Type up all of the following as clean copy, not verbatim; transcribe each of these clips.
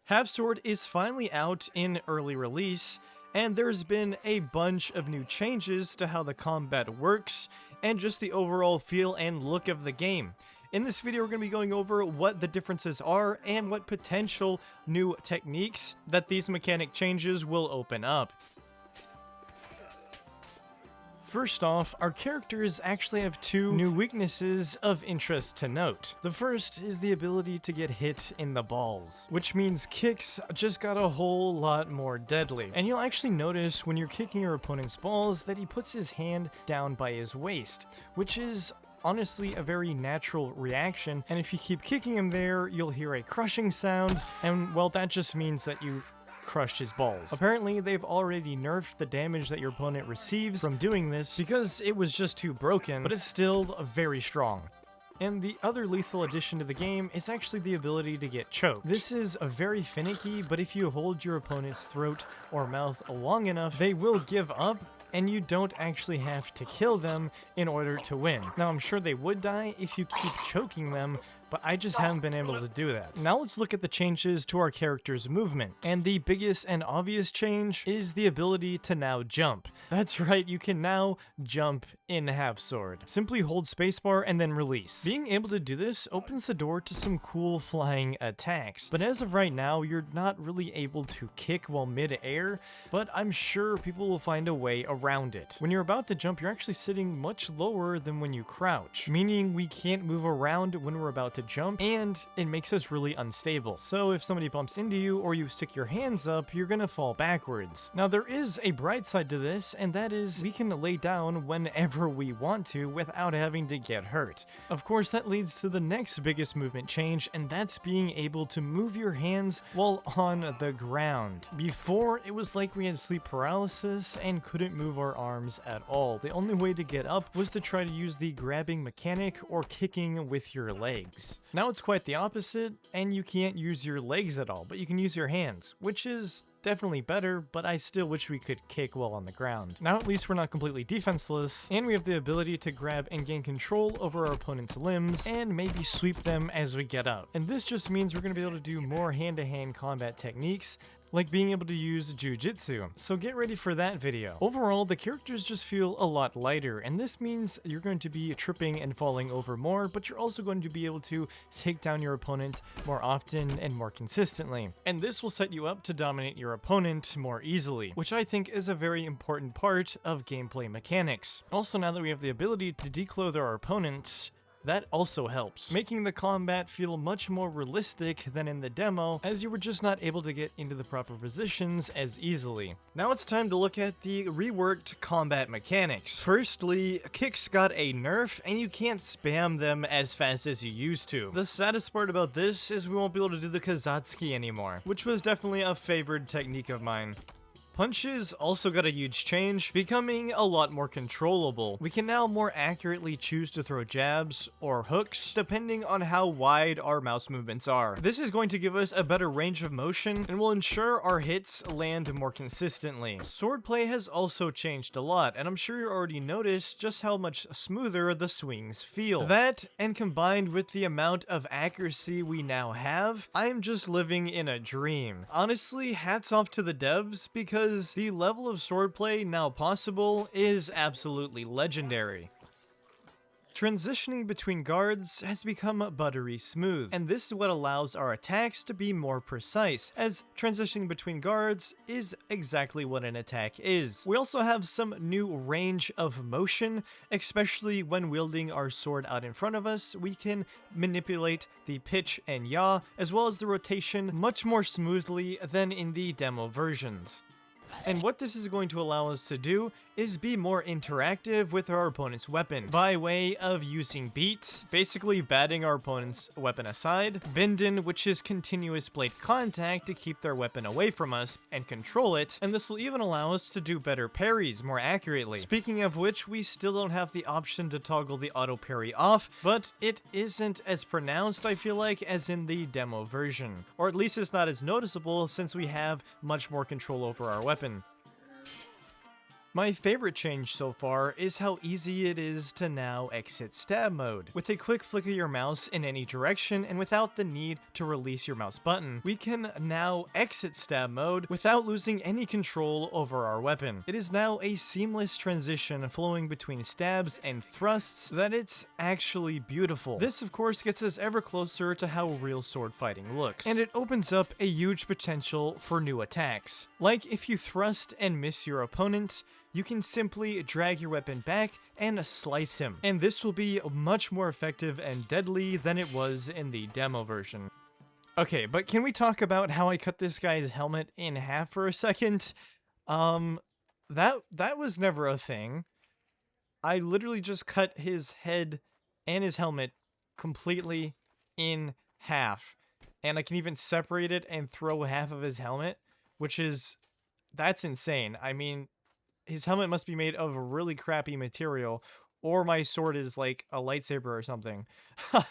Half Sword is finally out in early release, and there's been a bunch of new changes to how the combat works, and just the overall feel and look of the game. In this video, we're going to be going over what the differences are, and what potential new techniques that these mechanic changes will open up. First off, our characters actually have two new weaknesses of interest to note. The first is the ability to get hit in the balls, which means kicks just got a whole lot more deadly. And you'll actually notice when you're kicking your opponent's balls that he puts his hand down by his waist, which is honestly a very natural reaction, and if you keep kicking him there, you'll hear a crushing sound, and well, that just means that you crushed his balls. Apparently, they've already nerfed the damage that your opponent receives from doing this because it was just too broken, but it's still very strong. And the other lethal addition to the game is actually the ability to get choked. This is very finicky, but if you hold your opponent's throat or mouth long enough, they will give up, and you don't actually have to kill them in order to win. Now, I'm sure they would die if you keep choking them, but I just haven't been able to do that. Now let's look at the changes to our character's movement. And the biggest and obvious change is the ability to now jump. That's right, you can now jump in Half Sword. Simply hold spacebar and then release. Being able to do this opens the door to some cool flying attacks. But as of right now, you're not really able to kick while mid-air, but I'm sure people will find a way around it. When you're about to jump, you're actually sitting much lower than when you crouch, meaning we can't move around when we're about to jump, and it makes us really unstable. So if somebody bumps into you or you stick your hands up, you're gonna fall backwards. Now there is a bright side to this, and that is we can lay down whenever we want to without having to get hurt. Of course, that leads to the next biggest movement change, and that's being able to move your hands while on the ground. Before, it was like we had sleep paralysis and couldn't move our arms at all. The only way to get up was to try to use the grabbing mechanic or kicking with your legs. Now it's quite the opposite, and you can't use your legs at all, but you can use your hands, which is definitely better, but I still wish we could kick while on the ground. Now at least we're not completely defenseless, and we have the ability to grab and gain control over our opponent's limbs, and maybe sweep them as we get up. And this just means we're going to be able to do more hand-to-hand combat techniques, like being able to use jujitsu. So get ready for that video. Overall, the characters just feel a lot lighter, and this means you're going to be tripping and falling over more, but you're also going to be able to take down your opponent more often and more consistently. And this will set you up to dominate your opponent more easily, which I think is a very important part of gameplay mechanics. Also, now that we have the ability to declothe our opponent, that also helps, making the combat feel much more realistic than in the demo, as you were just not able to get into the proper positions as easily. Now it's time to look at the reworked combat mechanics. Firstly, kicks got a nerf, and you can't spam them as fast as you used to. The saddest part about this is we won't be able to do the Kazatsuki anymore, which was definitely a favored technique of mine. Punches also got a huge change, becoming a lot more controllable. We can now more accurately choose to throw jabs or hooks, depending on how wide our mouse movements are. This is going to give us a better range of motion, and will ensure our hits land more consistently. Swordplay has also changed a lot, and I'm sure you already noticed just how much smoother the swings feel. That, and combined with the amount of accuracy we now have, I'm just living in a dream. Honestly, hats off to the devs, because the level of swordplay now possible is absolutely legendary. Transitioning between guards has become buttery smooth, and this is what allows our attacks to be more precise, as transitioning between guards is exactly what an attack is. We also have some new range of motion, especially when wielding our sword out in front of us. We can manipulate the pitch and yaw, as well as the rotation, much more smoothly than in the demo versions. And what this is going to allow us to do is be more interactive with our opponent's weapon by way of using beat, basically batting our opponent's weapon aside, bindin, which is continuous blade contact to keep their weapon away from us and control it, and this will even allow us to do better parries more accurately. Speaking of which, we still don't have the option to toggle the auto parry off, but it isn't as pronounced, I feel like, as in the demo version. Or at least it's not as noticeable since we have much more control over our weapon. My favorite change so far is how easy it is to now exit stab mode. With a quick flick of your mouse in any direction and without the need to release your mouse button, we can now exit stab mode without losing any control over our weapon. It is now a seamless transition flowing between stabs and thrusts that it's actually beautiful. This of course gets us ever closer to how real sword fighting looks, and it opens up a huge potential for new attacks. Like if you thrust and miss your opponent, you can simply drag your weapon back and slice him, and this will be much more effective and deadly than it was in the demo version. Okay, but can we talk about how I cut this guy's helmet in half for a second? That was never a thing. I literally just cut his head and his helmet completely in half, and I can even separate it and throw half of his helmet, that's insane. I mean, his helmet must be made of a really crappy material, or my sword is like a lightsaber or something,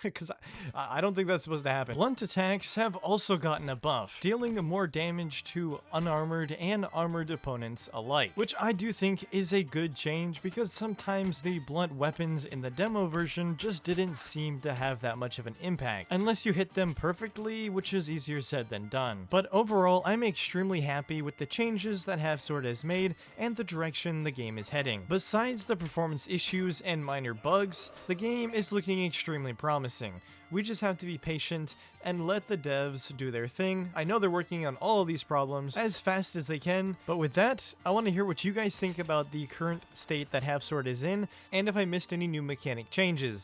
because I don't think that's supposed to happen. Blunt attacks have also gotten a buff, dealing more damage to unarmored and armored opponents alike, which I do think is a good change because sometimes the blunt weapons in the demo version just didn't seem to have that much of an impact, unless you hit them perfectly, which is easier said than done. But overall, I'm extremely happy with the changes that Half Sword has made and the direction the game is heading. Besides the performance issues and minor bugs, the game is looking extremely promising. We just have to be patient and let the devs do their thing. I know they're working on all of these problems as fast as they can, but with that, I want to hear what you guys think about the current state that Half Sword is in, and if I missed any new mechanic changes.